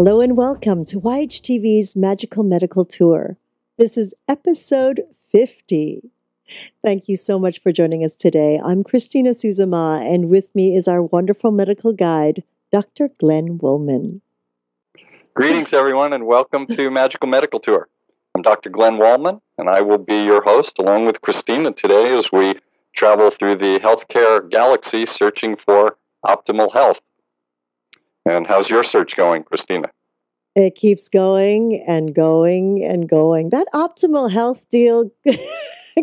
Hello and welcome to YHTV's Magical Medical Tour. This is episode 50. Thank you so much for joining us today. I'm Christina Suzama, and with me is our wonderful medical guide, Dr. Glenn Woolman. Greetings, everyone, and welcome to Magical Medical Tour. I'm Dr. Glenn Woolman, and I will be your host along with Christina today as we travel through the healthcare galaxy searching for optimal health. And how's your search going, Christina? It keeps going and going and going. That optimal health deal,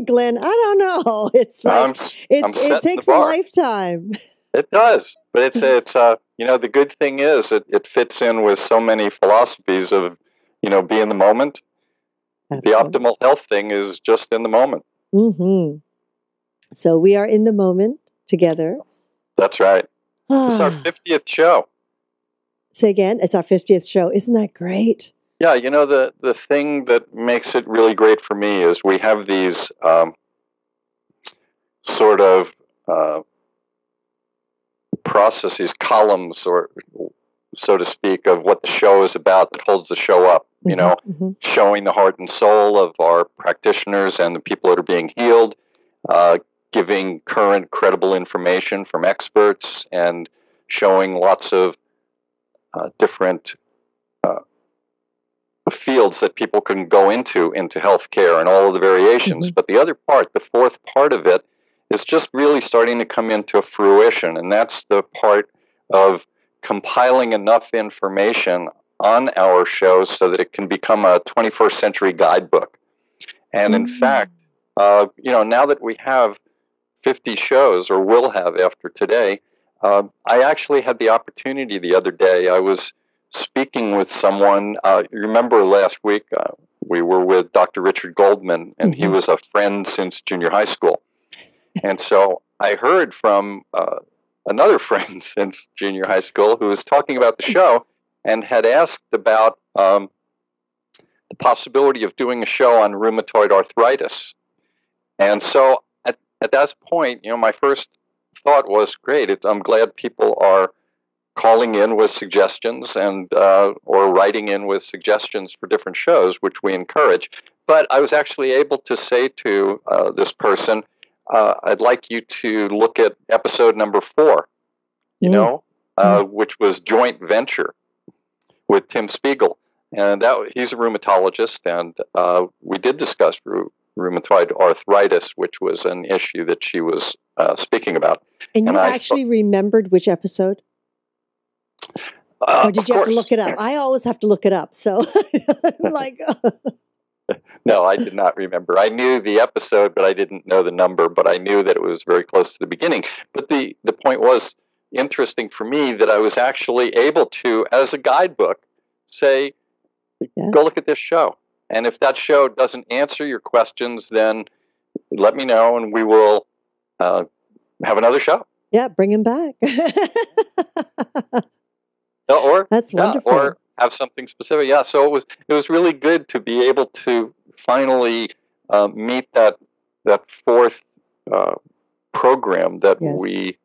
Glenn, I don't know. It's like it takes a lifetime. It does, but it's the good thing is it fits in with so many philosophies of be in the moment. Absolutely. The optimal health thing is just in the moment. Mm-hmm. So we are in the moment together. That's right. This is our 50th show. Say again, it's our 50th show. Isn't that great? Yeah, the thing that makes it really great for me is we have these sort of processes, columns, or so to speak, of what the show is about that holds the show up, showing the heart and soul of our practitioners and the people that are being healed, giving current credible information from experts, and showing lots of different fields that people can go into healthcare and all of the variations. Mm-hmm. But the other part, the fourth part of it, is just really starting to come into fruition. And that's the part of compiling enough information on our shows so that it can become a 21st century guidebook. And in fact, now that we have 50 shows, or will have after today, I actually had the opportunity the other day. I was speaking with someone. You remember last week we were with Dr. Richard Goldman, and he was a friend since junior high school. And so I heard from another friend since junior high school who was talking about the show and had asked about the possibility of doing a show on rheumatoid arthritis. And so at that point, my first thought was, great, I'm glad people are calling in with suggestions and or writing in with suggestions for different shows, which we encourage. But I was actually able to say to this person, I'd like you to look at episode number 4, which was Joint Venture with Tim Spiegel. And he's a rheumatologist, and we did discuss rheumatoid arthritis, which was an issue that she was speaking about. And you actually remembered which episode? Or did you have to look it up? I always have to look it up. So I'm like... No, I did not remember. I knew the episode, but I didn't know the number, but I knew that it was very close to the beginning. But the point was interesting for me that I was actually able to, as a guidebook, say, go look at this show. And if that show doesn't answer your questions, then let me know and we will have another show. Yeah, bring him back. That's wonderful. Or have something specific. Yeah, so it was really good to be able to finally meet that fourth program that we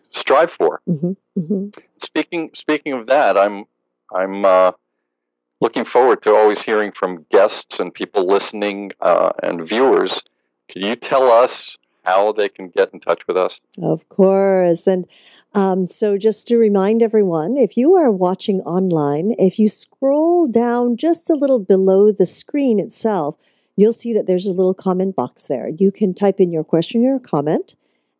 strive for. Mm-hmm, mm-hmm. Speaking of that, I'm looking forward to always hearing from guests and people listening and viewers. Can you tell us how they can get in touch with us? Of course. And so just to remind everyone, if you are watching online, if you scroll down just a little below the screen itself, you'll see that there's a little comment box there. You can type in your question or comment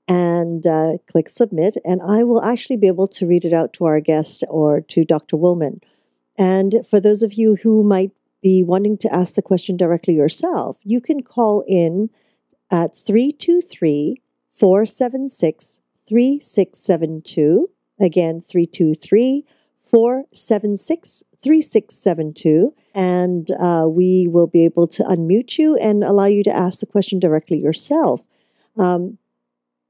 and click submit, and I will actually be able to read it out to our guest or to Dr. Woolman. And for those of you who might be wanting to ask the question directly yourself, you can call in at 323-476-3672. Again, 323-476-3672. And we will be able to unmute you and allow you to ask the question directly yourself.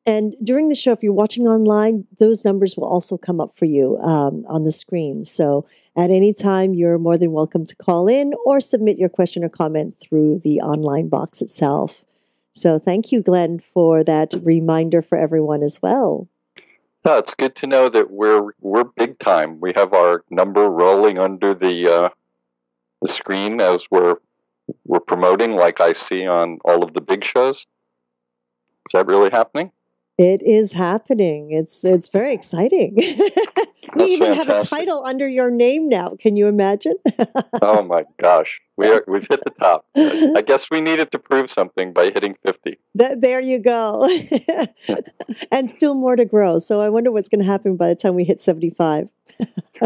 And during the show, if you're watching online, those numbers will also come up for you on the screen. So at any time, you're more than welcome to call in or submit your question or comment through the online box itself. So thank you, Glenn, for that reminder for everyone as well. No, it's good to know that we're big time. We have our number rolling under the screen as we're promoting, like I see on all of the big shows. Is that really happening? It is happening. It's very exciting. We even have a title under your name now. Can you imagine? Oh my gosh, we've hit the top. I guess we needed to prove something by hitting 50. There you go. And still more to grow. So I wonder what's going to happen by the time we hit 75.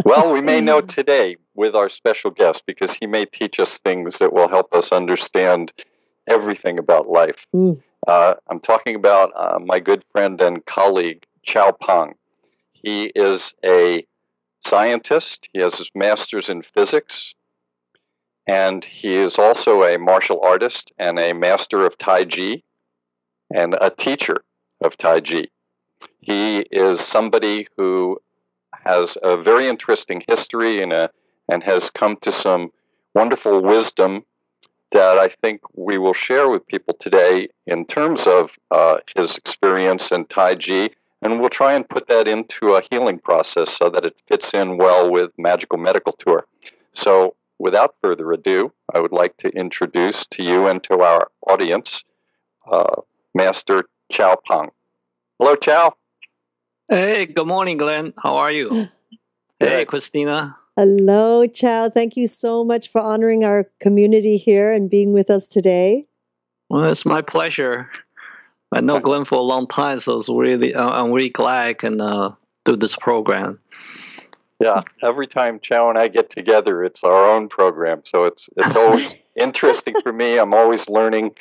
Well, we may know today with our special guest, because he may teach us things that will help us understand everything about life. I'm talking about my good friend and colleague, Chow Pang. He is a scientist. He has his master's in physics. And he is also a martial artist and a master of Tai Ji and a teacher of Tai Ji. He is somebody who has a very interesting history and has come to some wonderful wisdom that I think we will share with people today in terms of his experience in Tai Chi, and we'll try and put that into a healing process so that it fits in well with Magical Medical Tour. So without further ado, I would like to introduce to you and to our audience Master Chow Pang. Hello, Chow. Hey, good morning, Glenn. How are you? Hey, Christina. Hello, Chow. Thank you so much for honoring our community here and being with us today. Well, it's my pleasure. I know Glenn for a long time, so I'm really glad I can do this program. Yeah, every time Chow and I get together, it's our own program, so it's always interesting for me. I'm always learning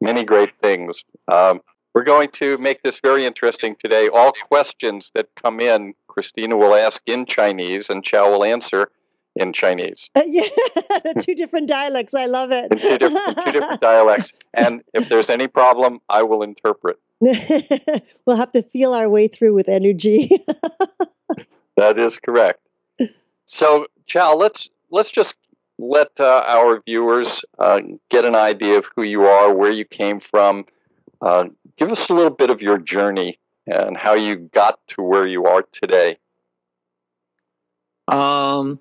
many great things. We're going to make this very interesting today. All questions that come in, Christina will ask in Chinese, and Chow will answer in Chinese. Yeah, two different dialects. I love it. In two different dialects. And if there's any problem, I will interpret. We'll have to feel our way through with energy. That is correct. So, Chow, let's just let our viewers get an idea of who you are, where you came from. Give us a little bit of your journey and how you got to where you are today. Well,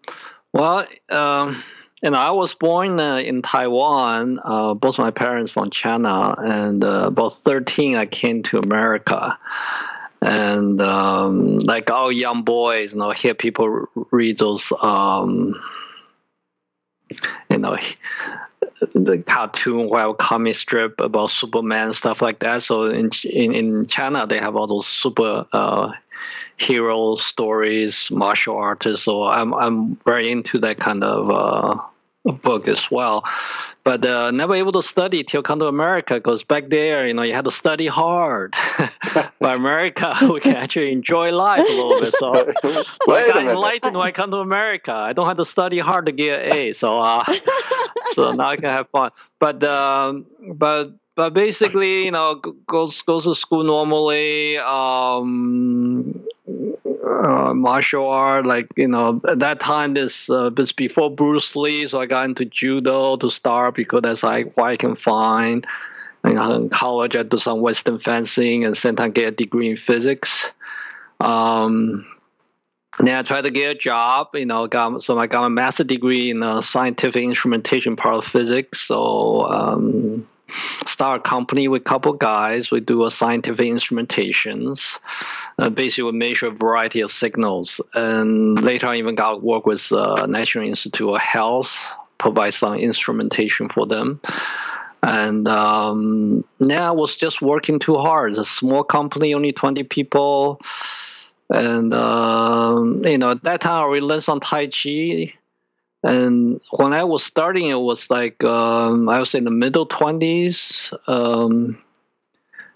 I was born in Taiwan. Both my parents from China, and about 13, I came to America. And like all young boys, hear people read those, the cartoon or comic strip about Superman, stuff like that. So in China, they have all those super hero stories, martial artists. So I'm very into that kind of book as well. But never able to study till come to America, because back there, you had to study hard. But America, we can actually enjoy life a little bit. So I got enlightened when I come to America. I don't have to study hard to get an A. So so now I can have fun. But basically, goes to school normally. Martial art, at that time, this before Bruce Lee, so I got into judo to start because that's like what I can find. In college, I did some Western fencing and same time get a degree in physics. Then I tried to get a job, I got a master's degree in scientific instrumentation part of physics. So start a company with a couple guys. We do scientific instrumentations. Basically, we measure a variety of signals. And later I even got work with National Institute of Health, provide some instrumentation for them. And I was just working too hard. It's a small company, only 20 people. And, at that time, I already learned some Tai Chi. And when I was starting, it was like, I was in the middle 20s.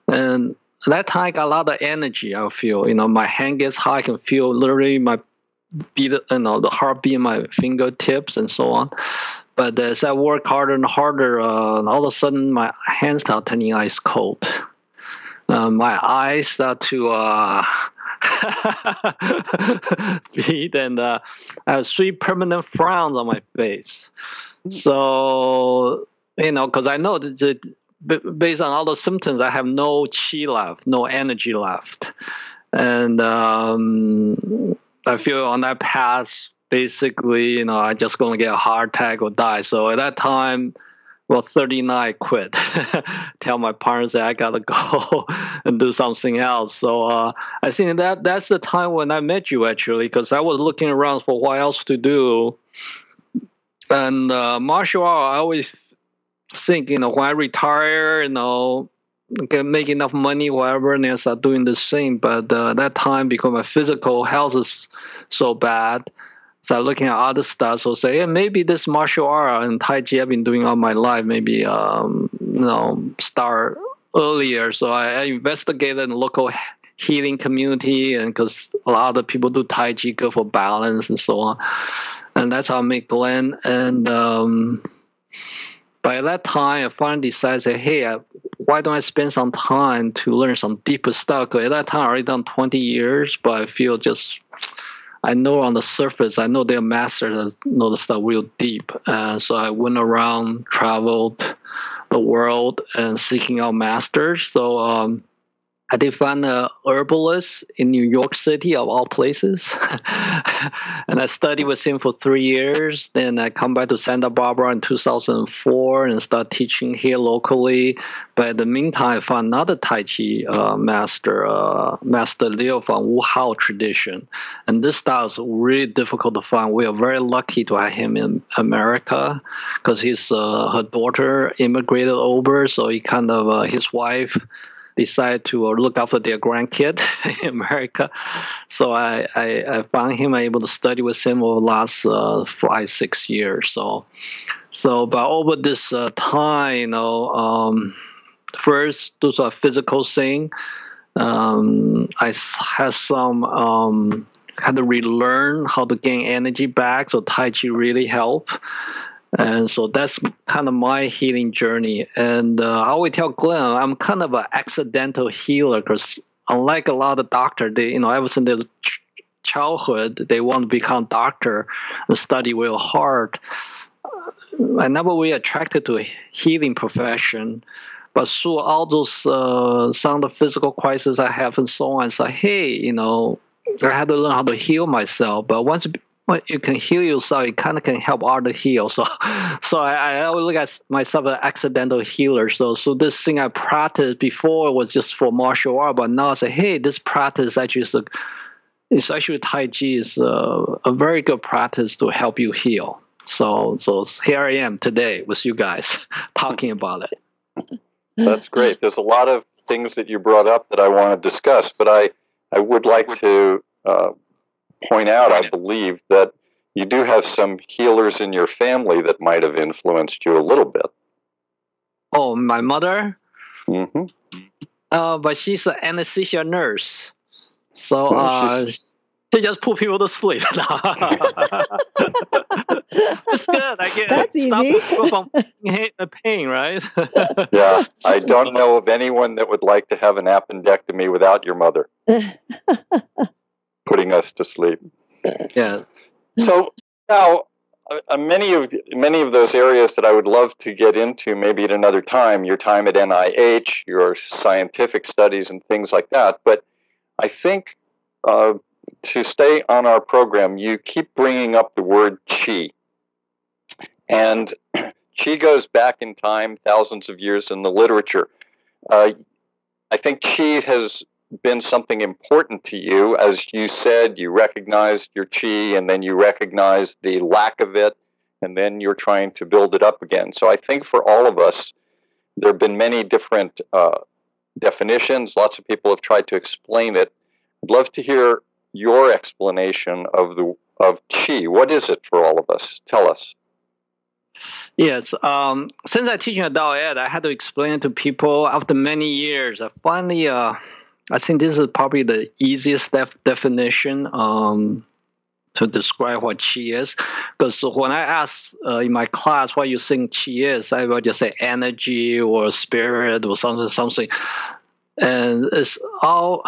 And at that time, I got a lot of energy, I feel. My hand gets high. I can feel literally my beat, the heartbeat in my fingertips and so on. But as I work harder and harder, all of a sudden, my hands start turning ice cold. My eyes start to beat, and I have 3 permanent frowns on my face. So, because I know that based on all the symptoms, I have no chi left, no energy left. And I feel on that path, basically, I just going to get a heart attack or die. So at that time, well, 39, I quit. Tell my parents that I got to go and do something else. So I think that's the time when I met you, actually, because I was looking around for what else to do. And martial art, I always think, when I retire, can make enough money, whatever, and then start doing the same. But that time, because my physical health is so bad, start looking at other stuff. So say, yeah, maybe this martial art and Tai Chi I've been doing all my life, maybe start earlier. So I investigated the local healing community, and because a lot of people do Tai Chi, good for balance and so on. And that's how I met Glenn. And by that time, I finally decided, hey, why don't I spend some time to learn some deeper stuff? Because at that time, I already done 20 years, but I feel I know on the surface, I know they're masters that know the stuff real deep. So I went around, traveled the world, and seeking out masters. So I did find a herbalist in New York City, of all places. And I studied with him for 3 years. Then I come back to Santa Barbara in 2004 and start teaching here locally. But in the meantime, I found another Tai Chi master, Master Liu from Wu Hao tradition. And this style is really difficult to find. We are very lucky to have him in America because her daughter immigrated over. So he his wife decided to look after their grandkid in America. So I found him able to study with him over the last 5-6 years. But over this time, first those are physical thing. I had to relearn how to gain energy back. So Tai Chi really helped. And so that's kind of my healing journey. And I always tell Glenn, I'm kind of an accidental healer because unlike a lot of doctors, they, ever since their childhood, they want to become doctor and study real hard. I never really attracted to a healing profession. But through all those, some of the physical crises I have and so on, it's like, hey, I had to learn how to heal myself. But once you can heal yourself, you kind of can help others heal. So I always look at myself as an accidental healer. So this thing I practiced before was just for martial art, but now I say, hey, this practice actually it's actually Tai Chi is a very good practice to help you heal. So here I am today with you guys talking about it. That's great. There's a lot of things that you brought up that I want to discuss, but I would like to point out, I believe, that you do have some healers in your family that might have influenced you a little bit. Oh, my mother? Mm-hmm. But she's an anesthesia nurse. So she just put people to sleep. It's good. I get That's easy. Stop people from the pain, right? Yeah, I don't know of anyone that would like to have an appendectomy without your mother putting us to sleep. Yeah. So now, many of those areas that I would love to get into, maybe at another time, your time at NIH, your scientific studies, and things like that. But I think to stay on our program, you keep bringing up the word qi. And qi goes back in time, thousands of years in the literature. I think qi has been something important to you. As you said, you recognized your qi, and then you recognized the lack of it, and then you're trying to build it up again. So I think for all of us, there have been many different definitions. Lots of people have tried to explain it. I'd love to hear your explanation of qi. What is it for all of us? Tell us. Yes. Since I teach in adult ed, I had to explain it to people after many years. I finally, I think this is probably the easiest definition to describe what qi is. Because when I ask in my class what you think qi is, I will just say energy or spirit or something. And it's all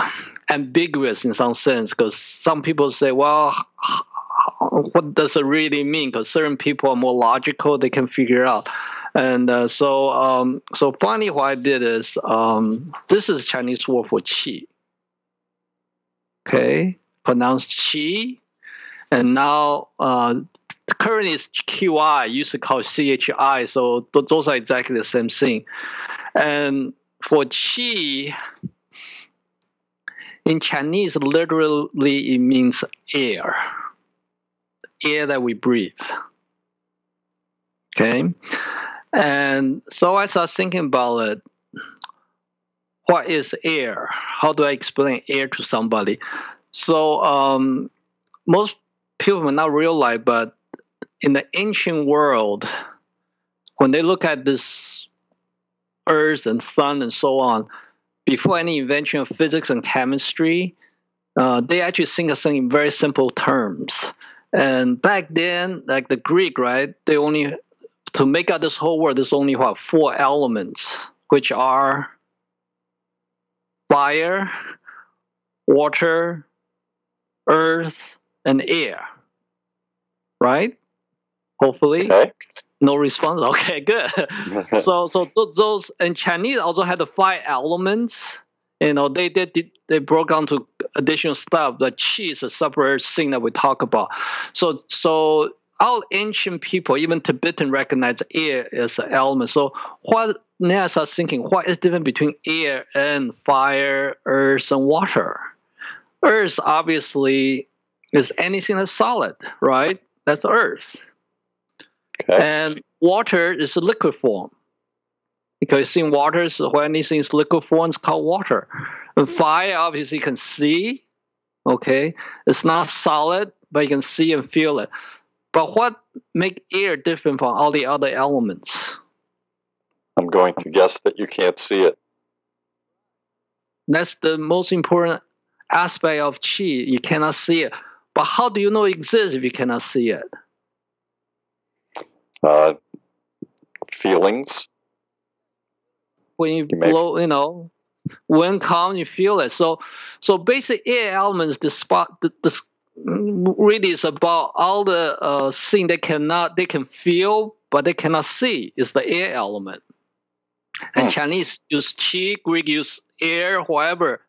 ambiguous in some sense, because some people say, well, what does it really mean? Because certain people are more logical, they can figure out. And so finally what I did is, this is Chinese word for qi. okay, pronounced chi. And now currently it's QI, used to call CHI, so those are exactly the same thing. And for qi, in Chinese, literally it means air that we breathe. Okay? And so I started thinking about it. What is air? How do I explain air to somebody? So most people may not realize, but in the ancient world, when they look at this earth and sun and so on, before any invention of physics and chemistry, they actually think of something in very simple terms. And back then, like the Greek, right, they only, to make out this whole world, there's only what, 4 elements, which are fire, water, earth, and air. Right? Hopefully. Okay. No response. Okay, good. so those, and Chinese also had the 5 elements. You know, they broke down to additional stuff. The qi is a separate thing that we talk about. So our ancient people, even Tibetan, recognize air as an element. So what now I start thinking, what is different between air and fire, earth, and water? Earth obviously is anything that's solid, right? That's earth. Okay. And water is a liquid form. Because in water, when anything is liquid form, it's called water. And fire, obviously, you can see. Okay, it's not solid, but you can see and feel it. But what makes air different from all the other elements? I'm going to guess that you can't see it. That's the most important aspect of qi. You cannot see it. But how do you know it exists if you cannot see it? Feelings. When you blow, you know, wind comes, you feel it. So basic air elements, really is about all the things they can feel, but they cannot see. Is the air element. And Chinese use qi, Greek use air, whatever.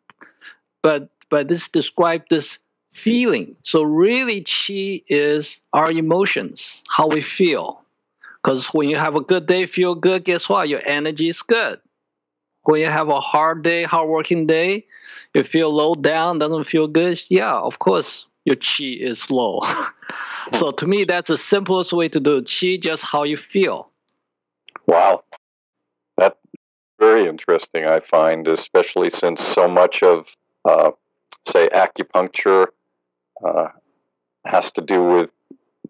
But this describes this feeling. So really, qi is our emotions, how we feel. Because when you have a good day, feel good, guess what? Your energy is good. When you have a hard day, hard working day, you feel low down, doesn't feel good. Yeah, of course, your qi is low. So to me, that's the simplest way to do it. Qi, just how you feel. Wow. That's very interesting, I find, especially since so much of, say, acupuncture has to do with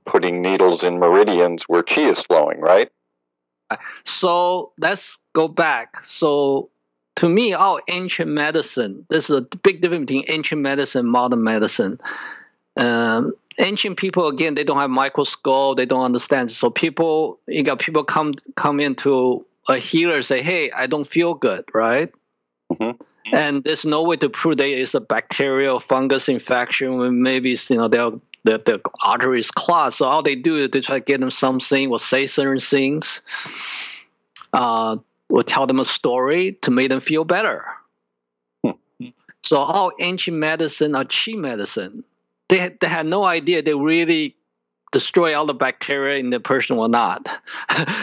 putting needles in meridians where qi is flowing, right? So let's go back. So to me, our ancient medicine, there's a big difference between ancient medicine and modern medicine. Ancient people, again, they don't have microscope, they don't understand. So you got people come into a healer and say, hey, I don't feel good, right? Mm-hmm. And there's no way to prove there is a bacterial fungus infection. Maybe the artery is clogged. So all they do is they try to get them something or say certain things, or tell them a story to make them feel better. So all ancient medicine are qi medicine. They had no idea they really destroy all the bacteria in the person or not,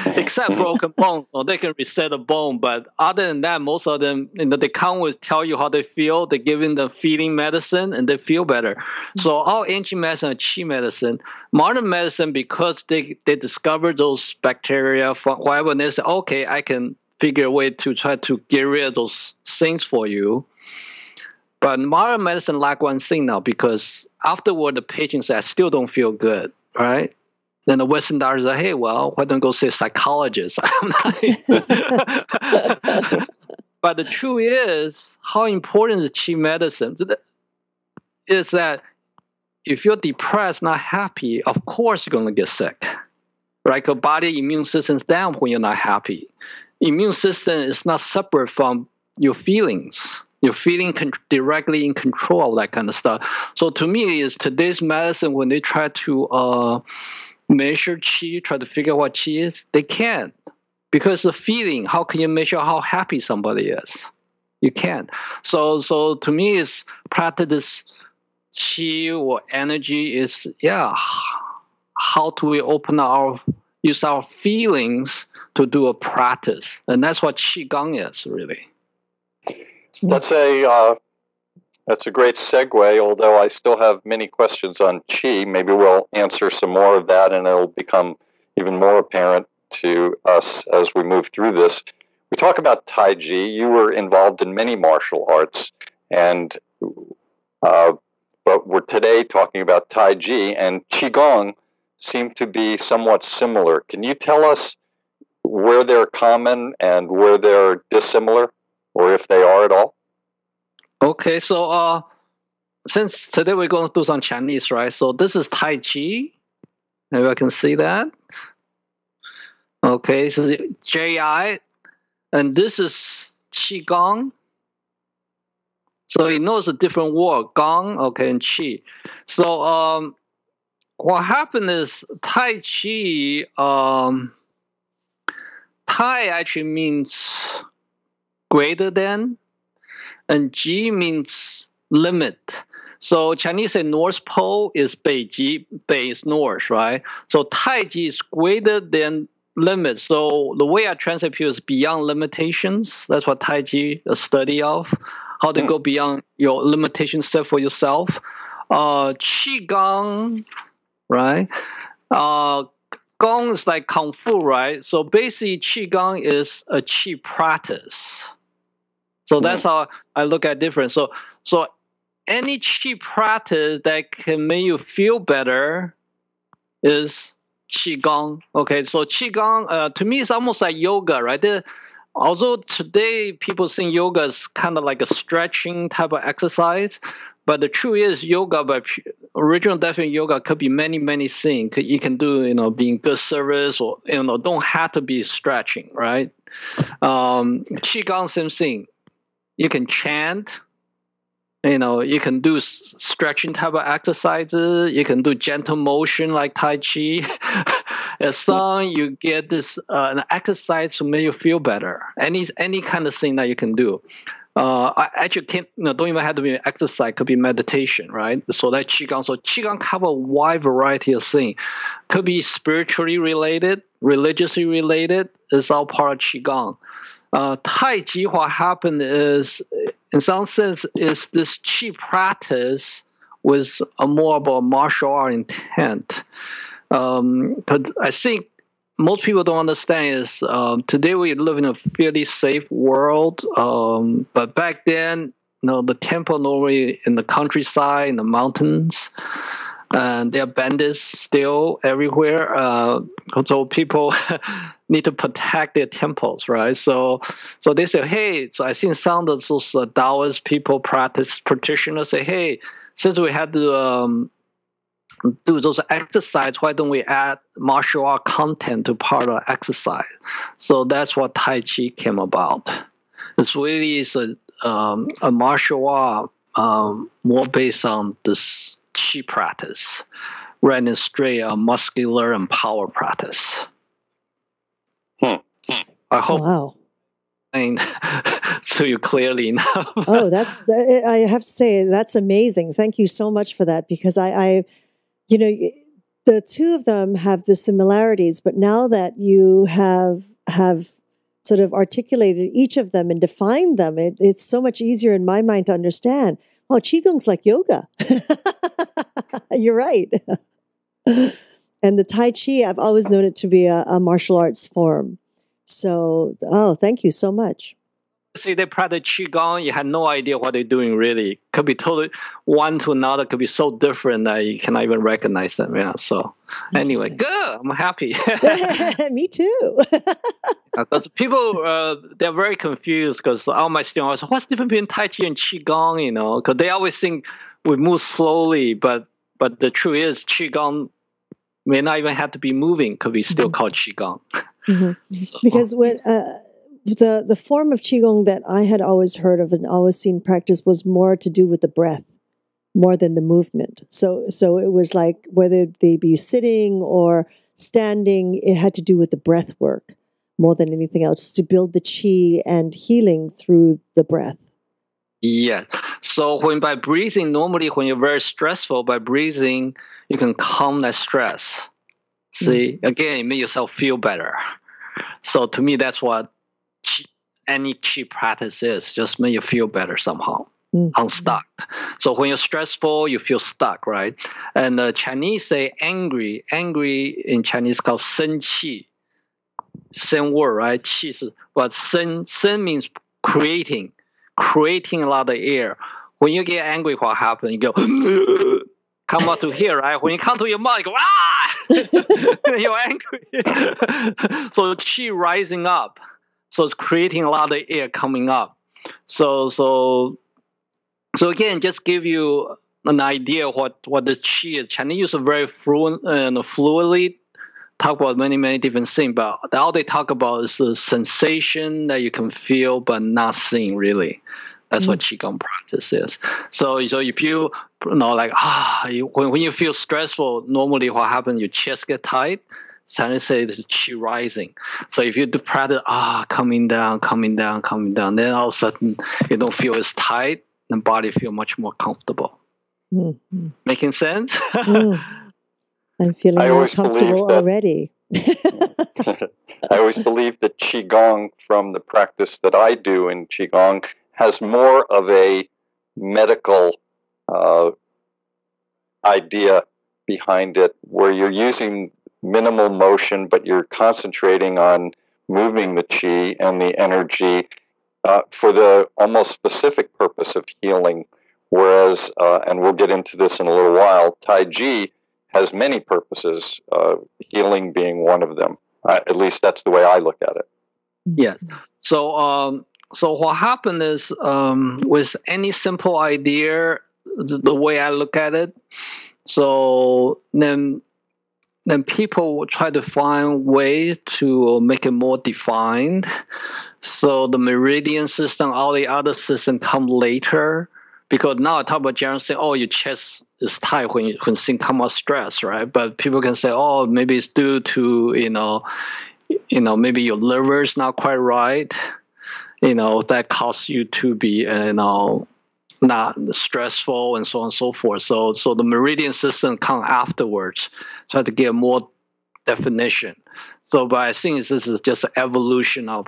except broken bones. So they can reset a bone. But other than that, most of them, they come with tell you how they feel. They give them the feeling medicine and they feel better. So all ancient medicine are qi medicine. Modern medicine, because they discovered those bacteria from whatever, they say, okay, I can figure a way to try to get rid of those things for you. But modern medicine lack one thing now, because afterward the patient says, I still don't feel good, right? Then the Western doctors say, hey, well, why don't go see a psychologist? But the truth is, how important is qi medicine? Is that if you're depressed, not happy, of course you're going to get sick, right? Your body immune system's down when you're not happy. Immune system is not separate from your feelings. Your feeling directly in control of that kind of stuff. So to me, is today's medicine, when they try to measure qi, try to figure out what qi is, they can't. Because the feeling, how can you measure how happy somebody is? You can't. So to me, it's practice this qi or energy is, how do we use our feelings to do a practice? And that's what qigong is, really. That's a great segue, although I still have many questions on qi. Maybe we'll answer some more of that, and it'll become even more apparent to us as we move through this. We talk about Tai Chi. You were involved in many martial arts, and but we're today talking about Tai Chi, and Qigong seem to be somewhat similar. Can you tell us where they're common and where they're dissimilar, or if they are at all? Okay, so since today we're going to do some Chinese, right? So this is Tai Chi. Maybe I can see that. Okay, so Ji, and this is Qigong. So you know it's a different word, Gong, okay, and Qi. So what happened is Tai Chi, Tai actually means greater than, and Ji means limit. So Chinese say North Pole is Beiji, Bei is north, right? So Tai Chi is greater than limit. So the way I translate here is beyond limitations. That's what Tai Chi is a study of. How to go beyond your limitations set for yourself. Qigong, right? Gong is like Kung Fu, right? So basically Qigong is a Qi practice. So that's how I look at difference. So any Qi practice that can make you feel better is Qigong. Okay, so Qigong to me is almost like yoga, right? Although today people think yoga is kind of like a stretching type of exercise, but the truth is yoga, by original definition, yoga could be many, many things. You can do, being good service, or don't have to be stretching, right? Qigong, same thing. You can chant. You can do stretching type of exercises. You can do gentle motion like Tai Chi. As long as you get this an exercise to make you feel better, any kind of thing that you can do. I actually can't, don't even have to be an exercise. It could be meditation, right? So that's Qigong. So Qigong cover a wide variety of things. Could be spiritually related, religiously related. It's all part of Qigong. Tai Chi, what happened is, in some sense, is this Qi practice with a more of a martial art intent. But I think most people don't understand is today we live in a fairly safe world. But back then, the temple normally in the countryside, in the mountains, and there are bandits still everywhere. So people need to protect their temples, right? So they say, hey, so I think some of those Taoist people, practitioners say, hey, since we had to do those exercise, why don't we add martial art content to part of exercise? So that's what Tai Chi came about. It's really a martial art more based on this Qi practice rather than straight muscular and power practice. I hope to you clearly enough. Oh, I have to say, that's amazing. Thank you so much for that, because I the two of them have the similarities, but now that you have sort of articulated each of them and defined them, it's so much easier in my mind to understand. Oh, Qigong's like yoga. You're right. And the Tai Chi, I've always known it to be a martial arts form. So, thank you so much. See, they practice Qigong, you had no idea what they're doing really. Could be totally one to another, could be so different that you cannot even recognize them. Yeah. So anyway, good. I'm happy. Me too. Because people, they're very confused because all my students are like, what's the difference between Tai Chi and Qigong, because they always think we move slowly, but the truth is Qigong may not even have to be moving, could be still called Qigong. Mm-hmm. So, because when the form of Qigong that I had always heard of and always seen practice was more to do with the breath, more than the movement. So it was like whether they be sitting or standing, it had to do with the breath work more than anything else, to build the qi and healing through the breath. Yeah. So by breathing, normally when you're very stressful, by breathing, you can calm that stress. See, again, it makes yourself feel better. So to me, that's what any chi practice is, just make you feel better somehow, unstuck. So when you're stressful, you feel stuck, right? And the Chinese say angry. Angry in Chinese called 生气. Same word, right? 气 but 生 means creating a lot of air. When you get angry, what happens? You go, come out to here, right? When you come to your mouth, you go, ah! You're angry. So chi rising up. So it's creating a lot of air coming up. So again, just give you an idea what the chi is. Chinese use a very fluent and fluidly talk about many different things, but all they talk about is the sensation that you can feel but not seeing really. That's what Qigong practice is. So if you like when you feel stressful, normally what happens, your chest get tight. Chinese say this is Qi rising. So if you do practice coming down, then all of a sudden you don't feel as tight, and body feel much more comfortable. Making sense? I'm feeling more comfortable already. I always believe that Qigong, from the practice that I do in Qigong, has more of a medical idea behind it, where you're using minimal motion, but you're concentrating on moving the Qi and the energy for the almost specific purpose of healing. Whereas, and we'll get into this in a little while, Tai Ji has many purposes, healing being one of them. At least that's the way I look at it. Yes. So what happened is, with any simple idea, the way I look at it, so then people will try to find ways to make it more defined. So the meridian system, all the other systems come later. Because now I talk about general saying, your chest is tight when things come out stress, right? But people can say, maybe it's due to, maybe your liver is not quite right. That causes you to be, not stressful and so on and so forth. So the meridian system come afterwards, try to get more definition. But I think this is just an evolution of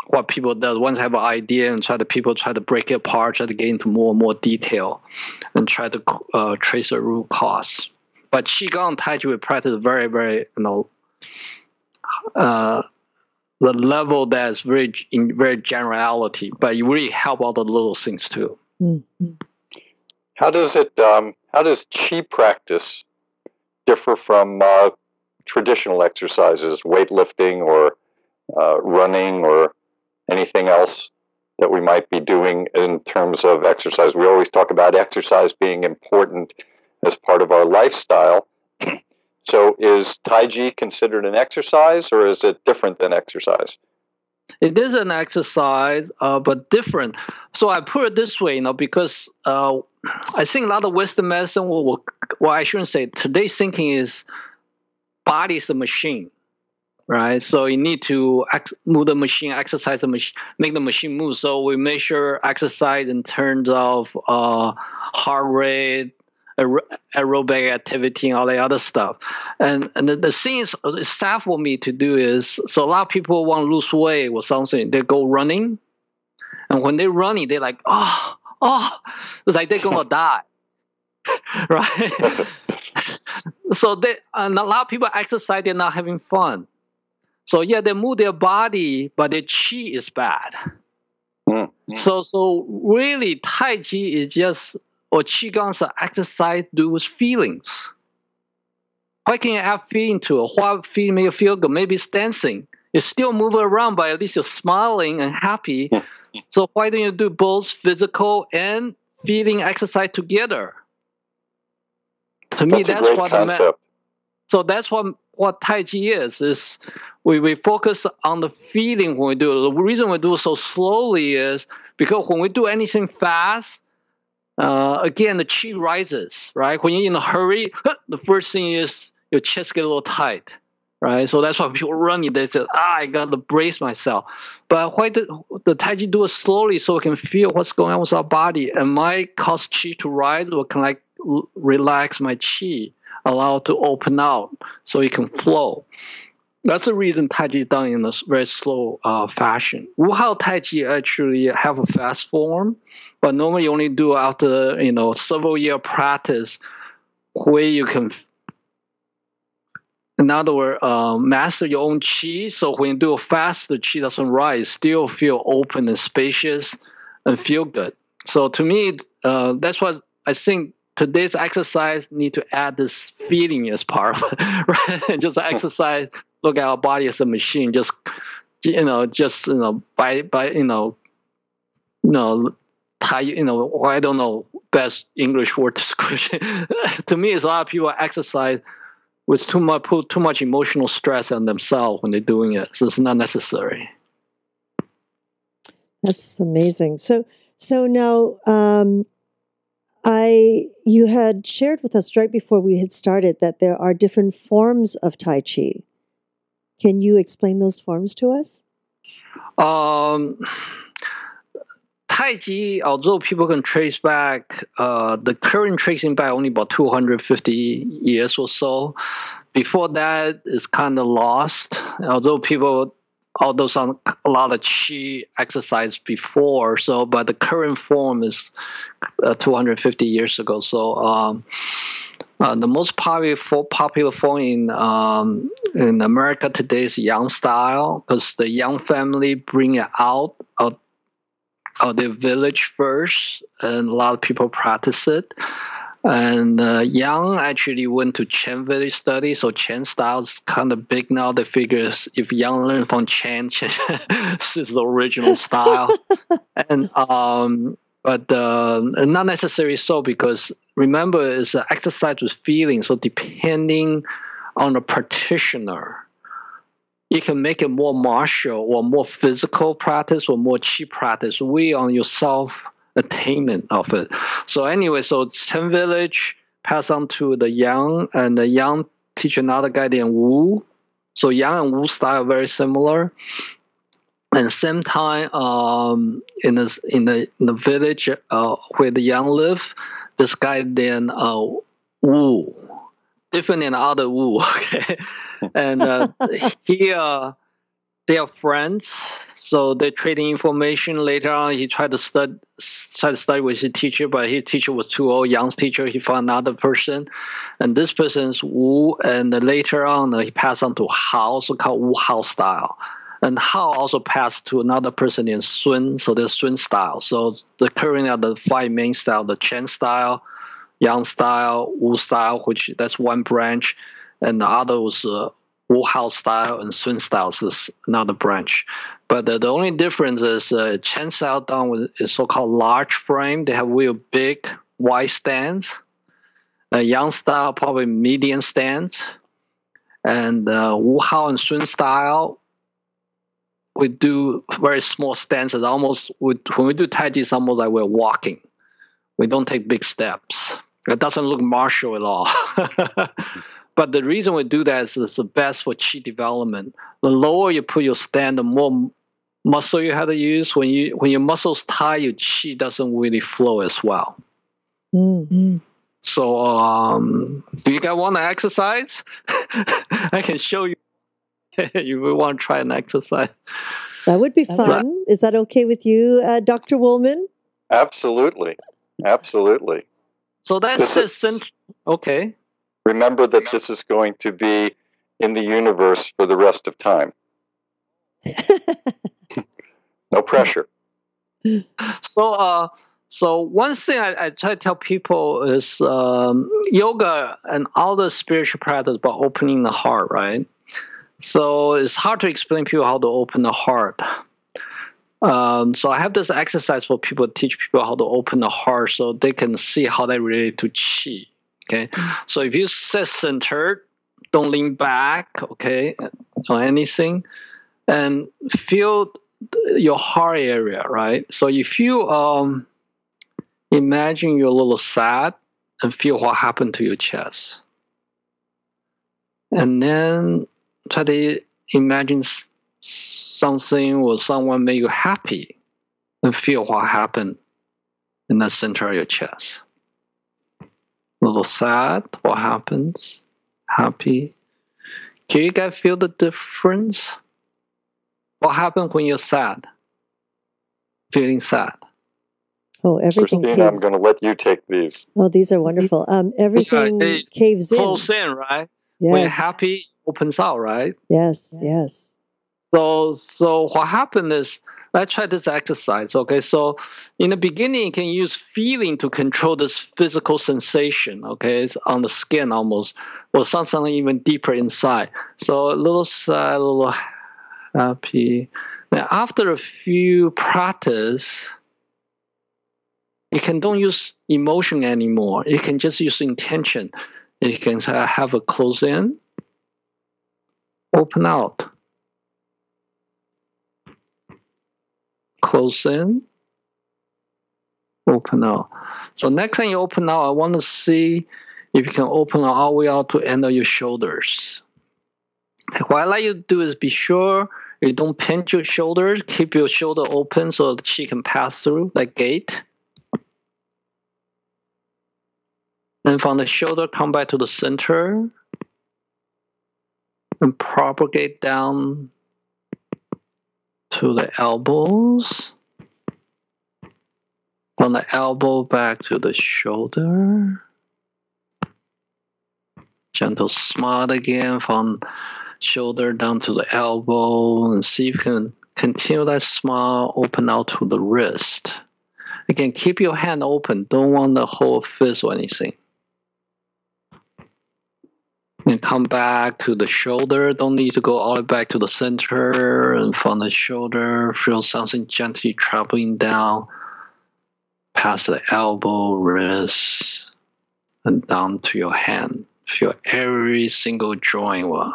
what people do. Once they have an idea and people try to break it apart, try to get into more and more detail and try to trace the root cause. But Qigong and Tai Chi, we practice very, very, the level that is in very generality, but you really help all the little things too. How does Qi practice differ from traditional exercises, weightlifting or running or anything else that we might be doing in terms of exercise? We always talk about exercise being important as part of our lifestyle. So is Tai Chi considered an exercise, or is it different than exercise? It is an exercise, but different. So I put it this way, because I think a lot of Western medicine I shouldn't say, today's thinking is body is a machine. Right, so you need to move the machine, exercise the machine, make the machine move. So we measure exercise in terms of heart rate, aerobic activity, and all the other stuff. And the things staff want me to do is, so a lot of people want to lose weight or something, they go running, and when they're running, they're like, it's like they're gonna die, right? So and a lot of people exercise, they're not having fun. So yeah, they move their body, but their Qi is bad. So really, Tai Chi is just, or Qigong's exercise do with feelings. Why can you add feeling to it? What feeling make you feel good? Maybe it's dancing. You still move around, but at least you're smiling and happy. So why don't you do both physical and feeling exercise together? To me, that's what I meant. So that's what Tai Chi is we focus on the feeling when we do it. The reason we do it so slowly is because when we do anything fast, again, the Qi rises, right? When you're in a hurry, the first thing is your chest get a little tight. right? So that's why people running, they say, I got to brace myself. But why the Tai Chi do it slowly so we can feel what's going on with our body? And my cause Qi to rise, or can I relax my Qi, allow it to open out so it can flow? That's the reason Tai Chi is done in a very slow fashion. Wu-Hao Tai Chi actually have a fast form, but normally you only do after several year practice, where you can, in other words, master your own Qi. So when you do it fast, the Qi doesn't rise, still feel open and spacious and feel good. So to me, that's what I think today's exercise need to add this feeling as part of it, right? Just exercise, look at our body as a machine, just by I don't know best English word description. To me, it's a lot of people exercise with put too much emotional stress on themselves when they're doing it. So it's not necessary. That's amazing. So now, you had shared with us right before we had started that there are different forms of Tai Chi. Can you explain those forms to us? Tai Chi, although people can trace back, the current tracing back only about 250 years or so. Before that, it's kind of lost. Although a lot of Qi exercise before, but the current form is 250 years ago. So the most popular form in America today is Yang style, because the Yang family bring it out of their village first, and a lot of people practice it. And Yang actually went to Chen village study, so Chen style is kind of big now. They figure if Yang learned from Chen this is the original style. And but not necessarily so, because remember, it's an exercise with feeling. So depending on the practitioner, you can make it more martial or more physical practice or more Qi practice, way on your self-attainment of it. So anyway, so Chen village pass on to the Yang, and the Yang teach another guy named Wu. So Yang and Wu style are very similar. And same time, in the village where the Yang live, this guy named Wu, different than other Wu, okay? And they are friends, so they're trading information. Later on, he tried to study with his teacher, but his teacher was too old. Yang's teacher, he found another person, and this person's Wu. And later on, he passed on to Hao, also called Wu Hao style. And Hao also passed to another person in Sun, so there's Sun style. So the current are the five main style: the Chen style, Yang style, Wu style, which that's one branch, and the other was Wu Hao style, and Sun style is another branch. But the only difference is Chen style done with is so-called large frame. They have real big, wide stands. Yang style probably medium stands, and Wu Hao and Sun style, we do very small stances. When we do Tai Chi, it's almost like we're walking. We don't take big steps. It doesn't look martial at all. But the reason we do that is it's the best for Qi development. The lower you put your stand, the more muscle you have to use. When your muscles tight, your Qi doesn't really flow as well. Mm-hmm. So do you guys want to exercise? I can show you. You will want to try an exercise. That would be fun. Is that okay with you, Dr. Woolman? Absolutely. Absolutely. So that's just okay. Remember that this is going to be in the universe for the rest of time. No pressure. So one thing I try to tell people is yoga and all the spiritual practice about opening the heart, right? So it's hard to explain to people how to open the heart. So I have this exercise for people to teach people how to open the heart so they can see how they relate to Qi. Okay, so if you sit centered, don't lean back, okay, or anything, and feel your heart area, right? So if you imagine you're a little sad and feel what happened to your chest, and then try to imagine something or someone make you happy and feel what happened in the center of your chest. A little sad, what happens? Happy. Can you guys feel the difference? What happens when you're sad? Feeling sad. Oh, everything Christina, caves. I'm going to let you take these. Oh, these are wonderful. Everything caves in. Close in, right? Yes. When you're happy, opens out, right? Yes, yes. So what happened is, let's try this exercise, okay? So in the beginning, you can use feeling to control this physical sensation, okay? It's on the skin almost, or something even deeper inside. So a little sad, a little happy. Now, after a few practice, you can don't use emotion anymore. You can just use intention. You can have a close in, open out. Close in, open out. So next time you open out, I want to see if you can open out all the way out to end of your shoulders. What I like you to do is be sure you don't pinch your shoulders. Keep your shoulder open so the chi can pass through, like gate. And from the shoulder, come back to the center and propagate down to the elbows. From the elbow back to the shoulder. Gentle smile again from shoulder down to the elbow, and see if you can continue that smile, open out to the wrist. Again, keep your hand open. Don't want the whole fist or anything. And come back to the shoulder. Don't need to go all the way back to the center. And from the shoulder, feel something gently traveling down past the elbow, wrist, and down to your hand. Feel every single joint will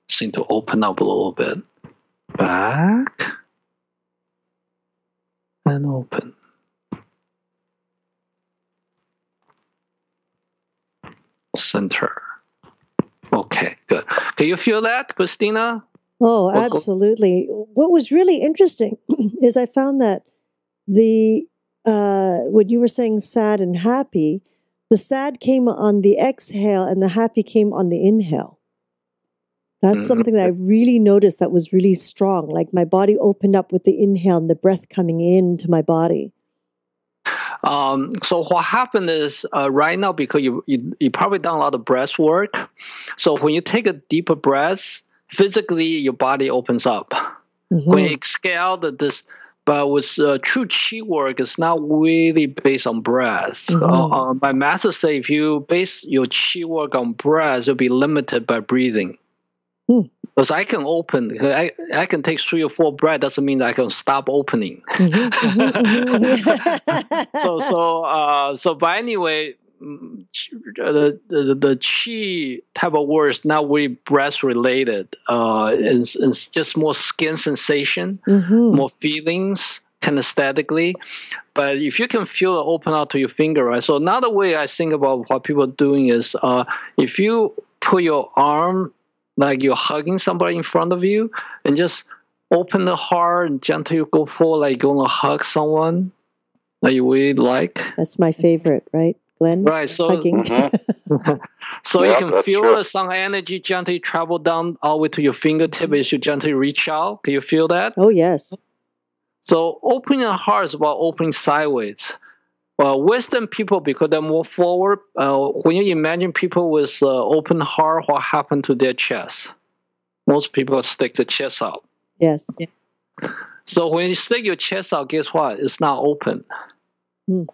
seem to open up a little bit. Back and open. Center. Okay, good. Can you feel that, Christina? Oh, absolutely. What was really interesting is I found that when you were saying sad and happy, the sad came on the exhale and the happy came on the inhale. That's something that I really noticed that was really strong. Like my body opened up with the inhale and the breath coming into my body. So what happened is right now, because you probably done a lot of breath work. So when you take a deeper breath, physically your body opens up. Mm-hmm. When you exhale, but with true chi work, it's not really based on breath. Mm-hmm. My master say if you base your chi work on breath, you'll be limited by breathing. Because I can open, I can take 3 or 4 breaths. Doesn't mean I can stop opening. But anyway, the chi type of word is not really breath related. It's just more skin sensation, more feelings, kinesthetically. But if you can feel it open out to your finger, right? So another way I think about what people are doing is if you put your arm like you're hugging somebody in front of you, and just open the heart and gently go forward like you're going to hug someone that you really like. That's my favorite, right, Glenn? Right. So, hugging. So you can feel some energy gently travel down all the way to your fingertip as you gently reach out. Can you feel that? Oh, yes. So opening the heart is about opening sideways. Western people, because they're more forward, when you imagine people with open heart, what happened to their chest? Most people stick the chest out. Yes. So when you stick your chest out, guess what? It's not open.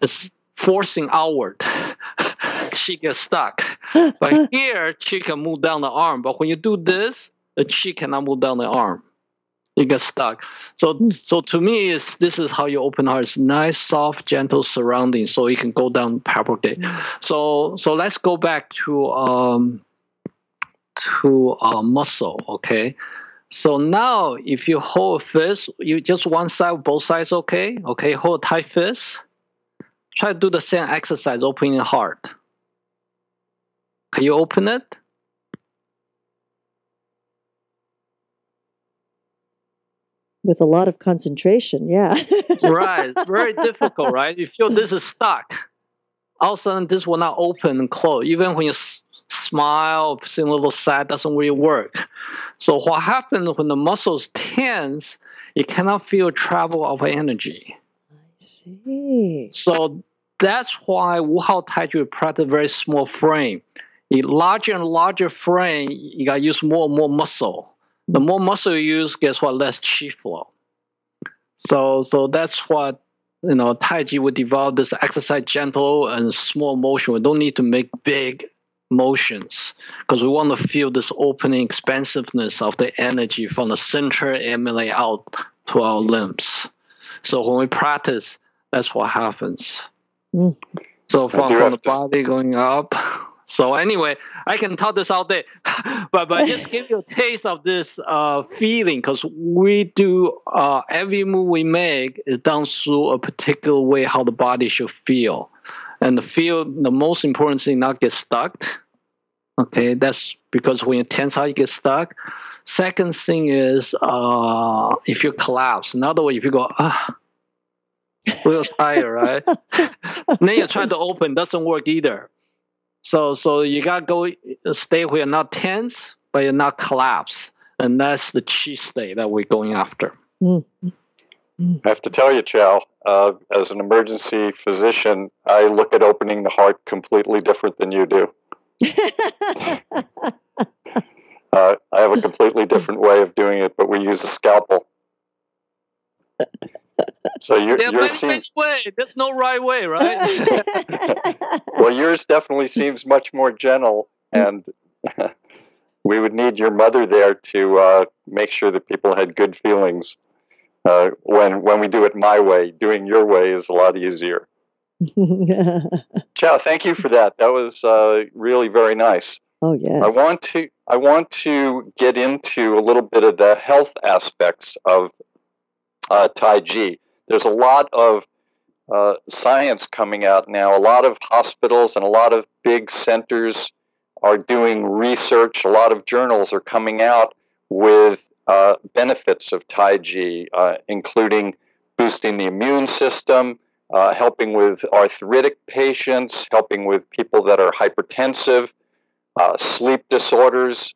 It's forcing outward. Chi gets stuck. But here, chi can move down the arm. But when you do this, the chi cannot move down the arm. You get stuck. So to me, this is how you open heart. It's nice, soft, gentle surrounding, so you can go down propagate. So let's go back to muscle. Okay. So now, if you hold a fist, you just one side, both sides. Okay. Okay. Hold a tight fist. Try to do the same exercise, opening the heart. Can you open it? With a lot of concentration, yeah. Right. It's very difficult, right? You feel this is stuck. All of a sudden, this will not open and close. Even when you smile, seem a little sad, doesn't really work. So what happens when the muscles tense, you cannot feel travel of energy. I see. So that's why Wuhao Tai Chi practice very small frame. A larger and larger frame, you got to use more and more muscle. The more muscle you use, guess what? Less chi flow. So that's what Tai Chi would develop this exercise gentle and small motion. We don't need to make big motions because we want to feel this opening expansiveness of the energy from the center emanate out to our limbs. So when we practice, that's what happens. So from the body going up. So anyway, I can talk this all day, but just give you a taste of this feeling, because we do every move we make is done through a particular way how the body should feel, and the most important thing not get stuck. Okay, that's because when you tense out, you get stuck. Second thing is if you collapse. In other words, if you go real tired, right? Then you try to open, doesn't work either. So you got to go stay where you're not tense, but you're not collapse. And that's the chi state that we're going after. I have to tell you, Chow, as an emergency physician, I look at opening the heart completely different than you do. I have a completely different way of doing it, but we use a scalpel. So yours seems way. There's no right way, right? Well, yours definitely seems much more gentle, and we would need your mother there to make sure that people had good feelings. When we do it my way, doing your way is a lot easier. Chow, thank you for that. That was really very nice. Oh yes. I want to get into a little bit of the health aspects of Tai Chi. There's a lot of science coming out now. A lot of hospitals and a lot of big centers are doing research. A lot of journals are coming out with benefits of Tai Chi, including boosting the immune system, helping with arthritic patients, helping with people that are hypertensive, sleep disorders,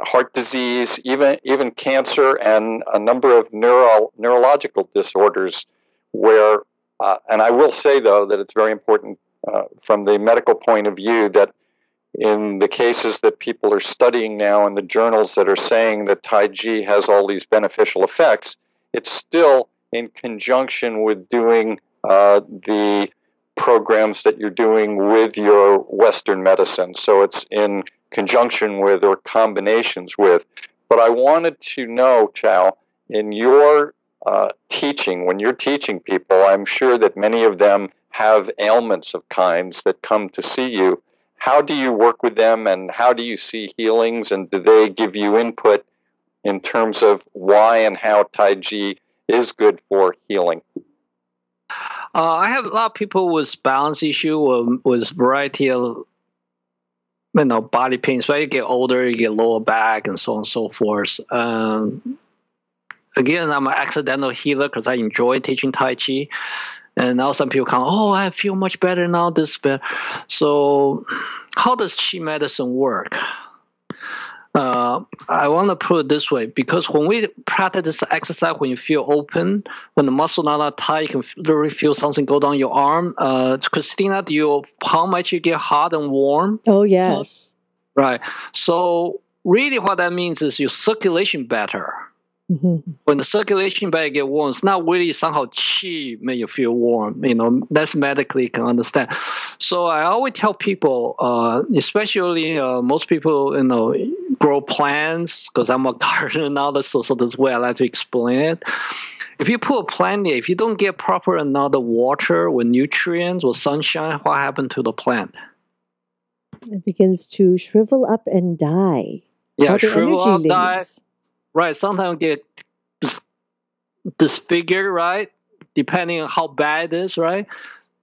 heart disease, even cancer, and a number of neurological disorders where, and I will say, though, that it's very important from the medical point of view that in the cases that people are studying now in the journals that are saying that Tai Chi has all these beneficial effects, it's still in conjunction with doing the programs that you're doing with your Western medicine. So it's in conjunction with or combinations with. But I wanted to know, Chow, in your teaching, when you're teaching people, I'm sure that many of them have ailments of kinds that come to see you. How do you work with them, and how do you see healings, and do they give you input in terms of why and how Tai Chi is good for healing? I have a lot of people with balance issue or with variety of body pains. So you get older, you get lower back, and so on and so forth. Again, I'm an accidental healer because I enjoy teaching Tai Chi. And now some people come, oh, I feel much better now, this better. So how does Chi medicine work? I want to put it this way, because when we practice this exercise, when you feel open, when the muscle not tight, you can literally feel something go down your arm. Christina, do your palm actually get hot and warm? Oh, yes. Right. So really what that means is your circulation better. Mm-hmm. When the circulation better get warm, it's not really somehow Chi make you feel warm. That's medically can understand. So I always tell people, especially most people, grow plants, because I'm a gardener now, so that's the way I like to explain it. If you put a plant there, if you don't get proper amount of water with nutrients or sunshine, what happens to the plant? It begins to shrivel up and die. Yeah, shrivel up, die. Right, sometimes get disfigured, right? Depending on how bad it is, right?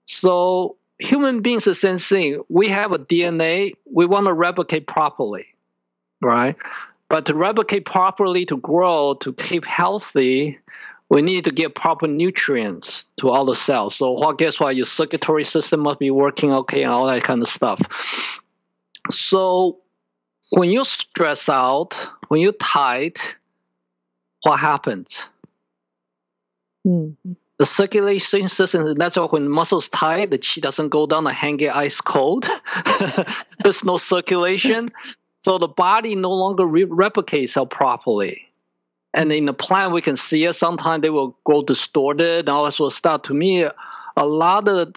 So human beings, the same thing. We have a DNA. We want to replicate properly, right? But to replicate properly, to grow, to keep healthy, we need to get proper nutrients to all the cells. So guess what? Your circulatory system must be working okay and all that kind of stuff. So when you stress out, when you're tight, what happens? The circulation system, that's why when muscles tight, the qi doesn't go down, the hand get ice cold. There's no circulation. So the body no longer replicates itself properly. And in the plant, we can see it. Sometimes they will grow distorted and all that sort of stuff. To me, a lot of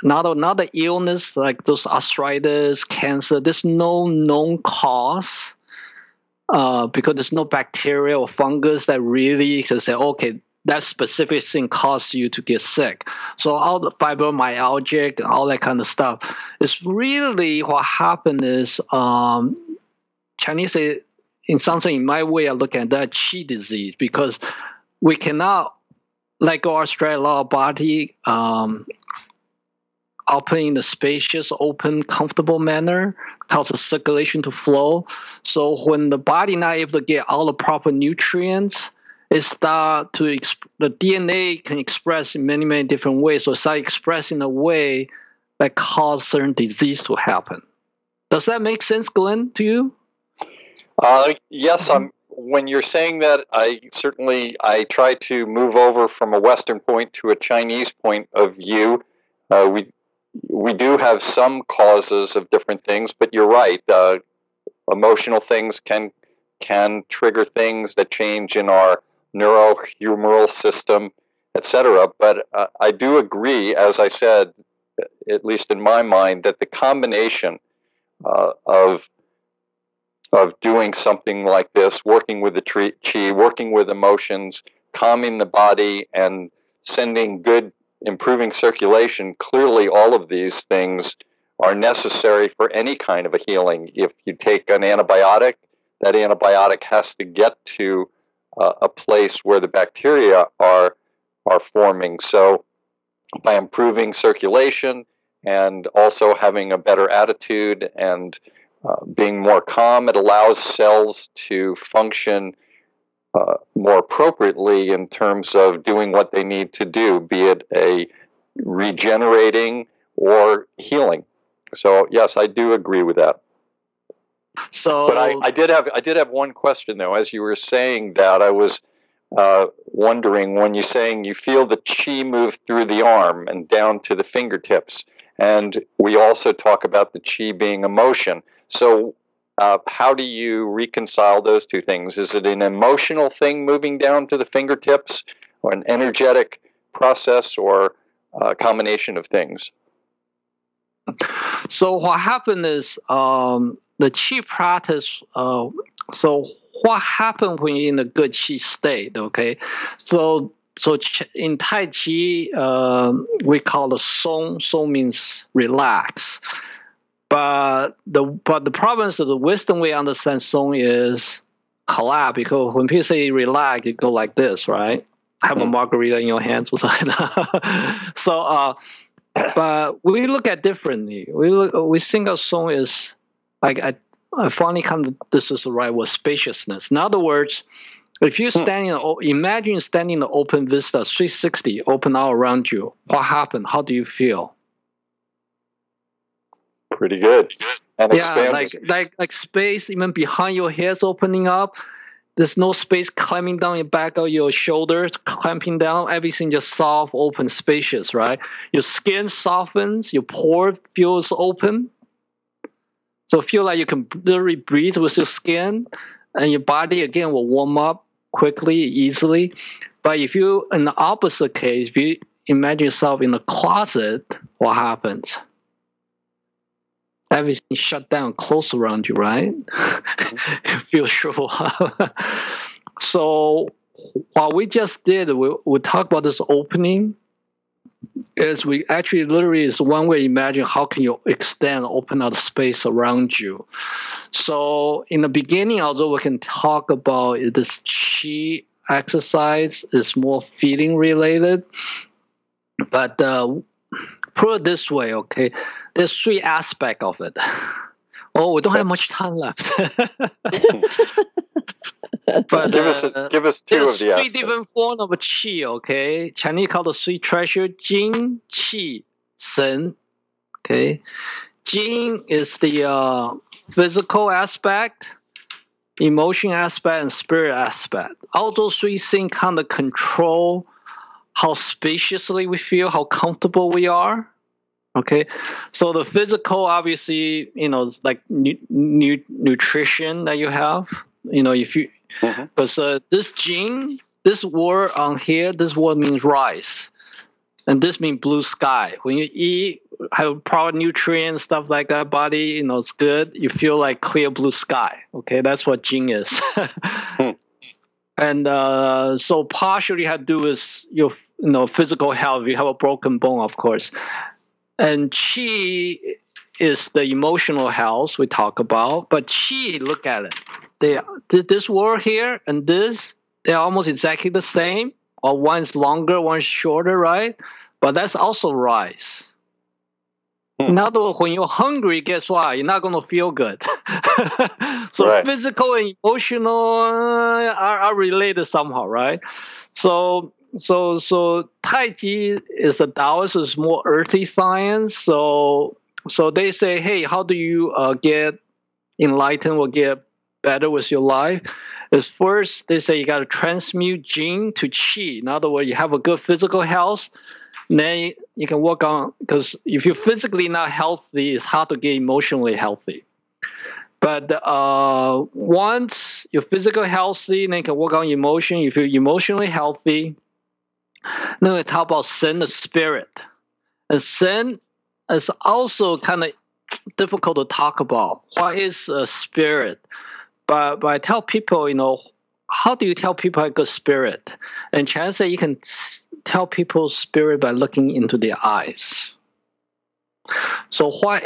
not the illness like those arthritis, cancer, there's no known cause because there's no bacteria or fungus that really can say, okay, that specific thing caused you to get sick. So all the fibromyalgia, all that kind of stuff, is really what happened is Chinese say, in something in my way of looking at that, qi disease, because we cannot let go our straight law body operate in a spacious, open, comfortable manner, cause the circulation to flow. So when the body not able to get all the proper nutrients, it start to the DNA can express in many, many different ways. So it start expressing in a way that cause certain disease to happen. Does that make sense, Glenn, to you? Yes, when you're saying that, I try to move over from a Western point to a Chinese point of view. We do have some causes of different things, but you're right. Emotional things can trigger things that change in our neurohumoral system, etc. But I do agree, as I said, at least in my mind, that the combination of doing something like this, working with the qi, working with emotions, calming the body, and sending good, improving circulation, clearly all of these things are necessary for any kind of a healing. If you take an antibiotic, that antibiotic has to get to a place where the bacteria are forming. So by improving circulation and also having a better attitude and being more calm, it allows cells to function more appropriately in terms of doing what they need to do, be it a regenerating or healing. So yes, I do agree with that. So, but I did have one question though. As you were saying that, I was wondering, when you're saying you feel the qi move through the arm and down to the fingertips, and we also talk about the qi being emotion. So how do you reconcile those two things? Is it an emotional thing moving down to the fingertips, or an energetic process, or a combination of things? So what happened is the qi practice. So what happened when you're in a good qi state? Okay, so in Tai Chi we call it song. Song means relax. But the problem is that the wisdom way understand song is collapse, because when people say relax, you go like this, right? Have a margarita in your hands or something. So but we look at differently. We think of song is like I finally come. This is the right word, spaciousness. In other words, if you imagine standing in the open vista, 360, open all around you. What happened? How do you feel? Pretty good. And expanded. like space even behind your head's opening up. There's no space climbing down your back or your shoulders, clamping down. Everything just soft, open, spacious, right? Your skin softens, your pore feels open. So feel like you can literally breathe with your skin, and your body again will warm up quickly, easily. But if you, in the opposite case, if you imagine yourself in a closet, what happens? Everything shut down, close around you, right? You feel shriveled up. So what we just did, we talked about this opening, is we actually literally is one way imagine how can you extend, open out space around you. So in the beginning, although we can talk about this qi exercise is more feeling related, but put it this way, okay? There's three aspects of it. Oh, we don't have much time left. But give us two of the three aspects. different forms of qi. Okay, Chinese called the three treasure: Jing, Qi, Shen. Okay, Jing is the physical aspect, emotion aspect, and spirit aspect. All those three things kind of control how spaciously we feel, how comfortable we are. Okay, so the physical, obviously, like nutrition that you have. If you, because this gene, this word on here, this word means rice, and this means blue sky. When you eat, have proper nutrients, stuff like that, body, it's good. You feel like clear blue sky. Okay, that's what gene is. And so partially had to do with your physical health. You have a broken bone, of course. And qi is the emotional health we talk about. But qi, look at it. This word here and this, they're almost exactly the same. Or one's longer, one's shorter, right? But that's also rice. In other words, when you're hungry, guess what? You're not going to feel good. So right. Physical and emotional are related somehow, right? So Tai Chi is a Taoist, is more earthy science. So they say, hey, how do you get enlightened or get better with your life? Is first they say you got to transmute Jing to Qi. In other words, you have a good physical health. Then you can work on, because if you're physically not healthy, it's hard to get emotionally healthy. But once you're physically healthy, then you can work on emotion. If you're emotionally healthy, then we talk about Shen, the spirit. And Shen is also kind of difficult to talk about. What is a spirit? But I tell people, how do you tell people a good spirit? And Chan said you can tell people's spirit by looking into their eyes. So what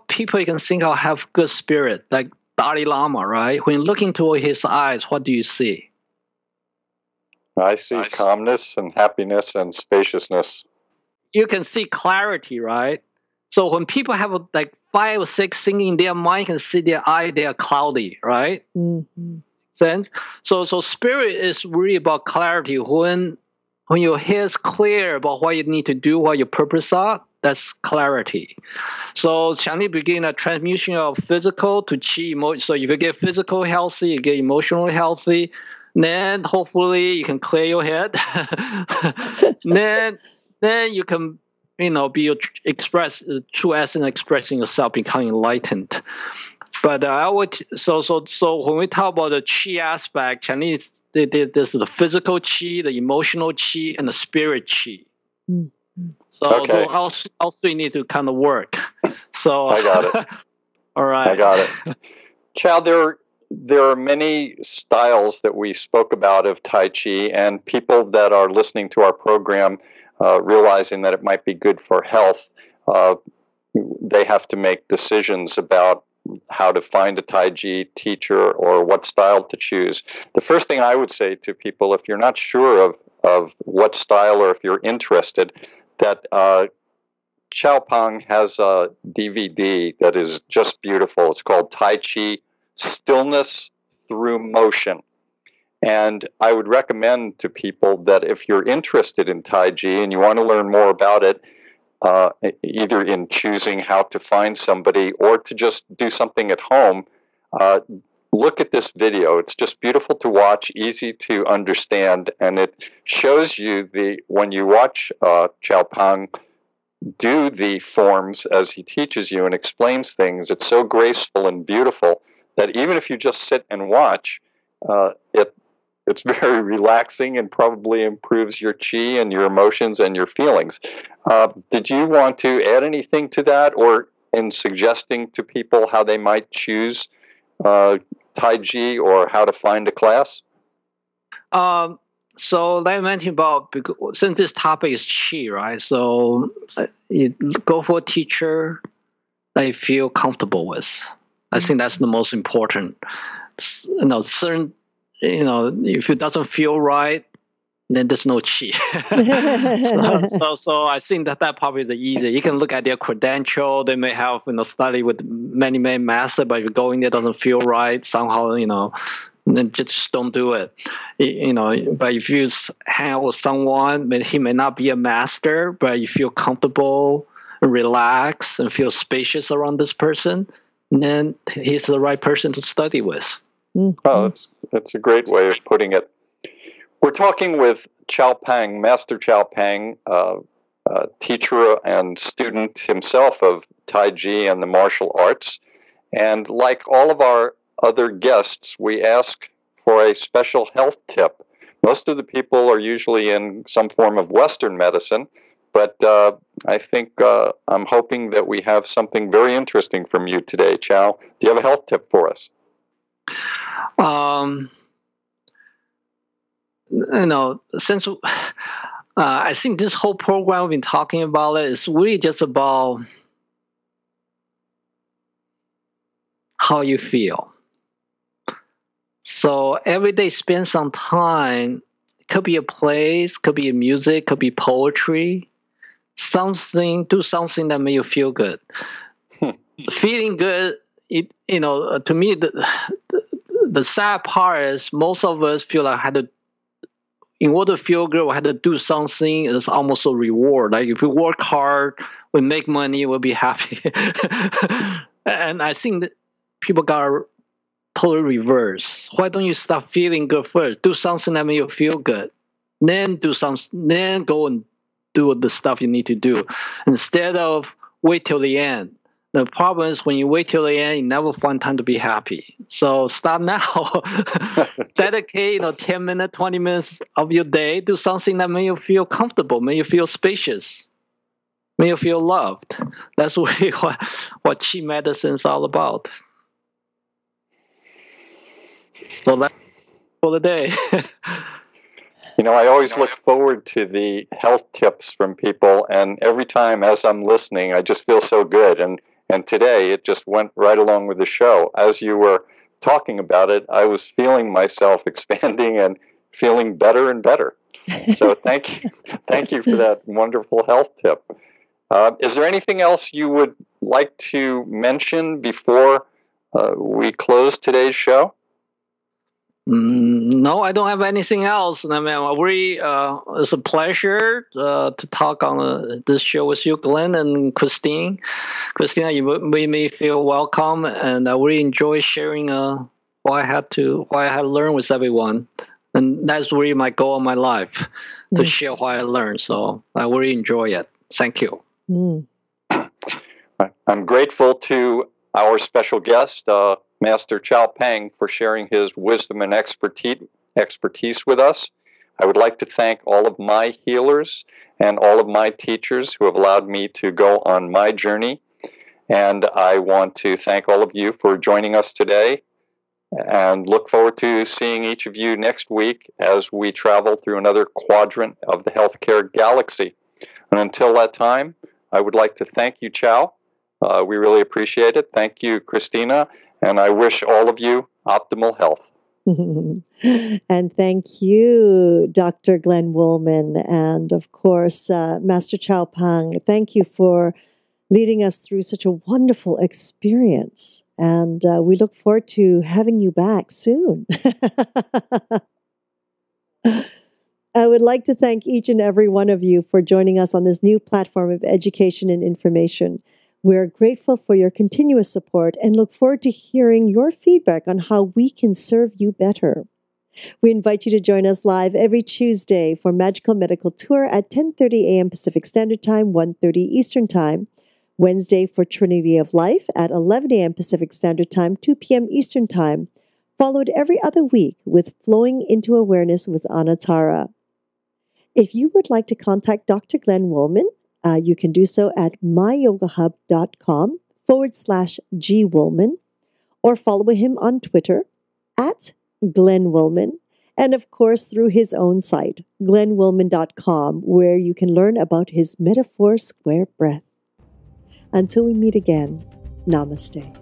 people you can think of have good spirit, like Dalai Lama, right? When you look into his eyes, what do you see? I see calmness and happiness and spaciousness. You can see clarity, right? So when people have like 5 or 6 things in their mind, you can see their eye, they are cloudy, right? Mm-hmm. Sense? So spirit is really about clarity. When your head is clear about what you need to do, what your purpose are, that's clarity. So Chinese begin a transmission of physical to qi. So if you get physical healthy, you get emotionally healthy, then hopefully you can clear your head. then you can be your true essence, expressing yourself, becoming enlightened. But I would so when we talk about the qi aspect, Chinese there's the physical qi, the emotional qi, and the spirit qi. Mm-hmm. So all three need to kind of work. So I got it. All right, I got it. Chow, there are many styles that we spoke about of Tai Chi, and people that are listening to our program, realizing that it might be good for health, they have to make decisions about how to find a Tai Chi teacher or what style to choose. The first thing I would say to people, if you're not sure of what style or if you're interested, that Chow Pang has a DVD that is just beautiful. It's called Tai Chi Stillness Through Motion. And I would recommend to people that if you're interested in Tai Chi and you want to learn more about it, either in choosing how to find somebody or to just do something at home, look at this video. It's just beautiful to watch, easy to understand, and it shows you when you watch Chow Pang do the forms as he teaches you and explains things, it's so graceful and beautiful that even if you just sit and watch, it's very relaxing and probably improves your chi and your emotions and your feelings. Did you want to add anything to that, or in suggesting to people how they might choose Tai Chi or how to find a class? So like I mentioned about, since this topic is Qi, right? So you go for a teacher that you feel comfortable with. I think that's the most important. If it doesn't feel right, then there's no chi. so I think that probably the easier. You can look at their credential. They may have study with many masters, but if you're going there doesn't feel right somehow, then just don't do it. But if you hang out with someone, he may not be a master, but you feel comfortable, relax, and feel spacious around this person, then he's the right person to study with. Oh, that's a great way of putting it. We're talking with Chao Pang, Master Chao Pang, teacher and student himself of Tai Chi and the martial arts. And like all of our other guests, we ask for a special health tip. Most of the people are usually in some form of Western medicine, but I think I'm hoping that we have something very interesting from you today, Chao. Do you have a health tip for us? Since I think this whole program we've been talking about it is really just about how you feel. So every day spend some time. It could be a place, could be music, could be poetry. Do something that makes you feel good. Feeling good, to me, the sad part is most of us feel like in order to feel good, we had to do something. It's almost a reward. Like if we work hard, we make money, we'll be happy. And I think that people got totally reverse. Why don't you start feeling good first? Do something that makes you feel good. Then go and do the stuff you need to do. Instead of wait till the end. The problem is when you wait till the end, you never find time to be happy. So start now. Dedicate 10 minutes, 20 minutes of your day. Do something that make you feel comfortable, make you feel spacious, make you feel loved. That's really what Chi medicine is all about. So that's for the day. I always look forward to the health tips from people, and every time as I'm listening, I just feel so good. And today, it just went right along with the show. As you were talking about it, I was feeling myself expanding and feeling better and better. So thank you for that wonderful health tip. Is there anything else you would like to mention before we close today's show? No, I don't have anything else. I mean, it's a pleasure to talk on this show with you, Glenn and Christine. Christina, you made me feel welcome, and I really enjoy sharing what I had learned with everyone. And that's really my goal in my life, to share what I learned. So I really enjoy it. Thank you. I'm grateful to our special guest, Master Chao Pang, for sharing his wisdom and expertise with us. I would like to thank all of my healers and all of my teachers who have allowed me to go on my journey. And I want to thank all of you for joining us today, and look forward to seeing each of you next week as we travel through another quadrant of the healthcare galaxy. And until that time, I would like to thank you, Chao. We really appreciate it. Thank you, Christina. And I wish all of you optimal health. And thank you, Dr. Glenn Woolman. And of course, Master Chao Pang, thank you for leading us through such a wonderful experience. And we look forward to having you back soon. I would like to thank each and every one of you for joining us on this new platform of education and information. We're grateful for your continuous support and look forward to hearing your feedback on how we can serve you better. We invite you to join us live every Tuesday for Magical Medical Tour at 10:30 a.m. Pacific Standard Time, 1:30 Eastern Time. Wednesday for Trinity of Life at 11 a.m. Pacific Standard Time, 2 p.m. Eastern Time. Followed every other week with Flowing into Awareness with Anatara. If you would like to contact Dr. Glenn Woolman, you can do so at myyogahub.com/G Woolman, or follow him on Twitter at Glenn Woolman, and of course through his own site, glennwoolman.com, where you can learn about his Metaphor Square Breath. Until we meet again, namaste.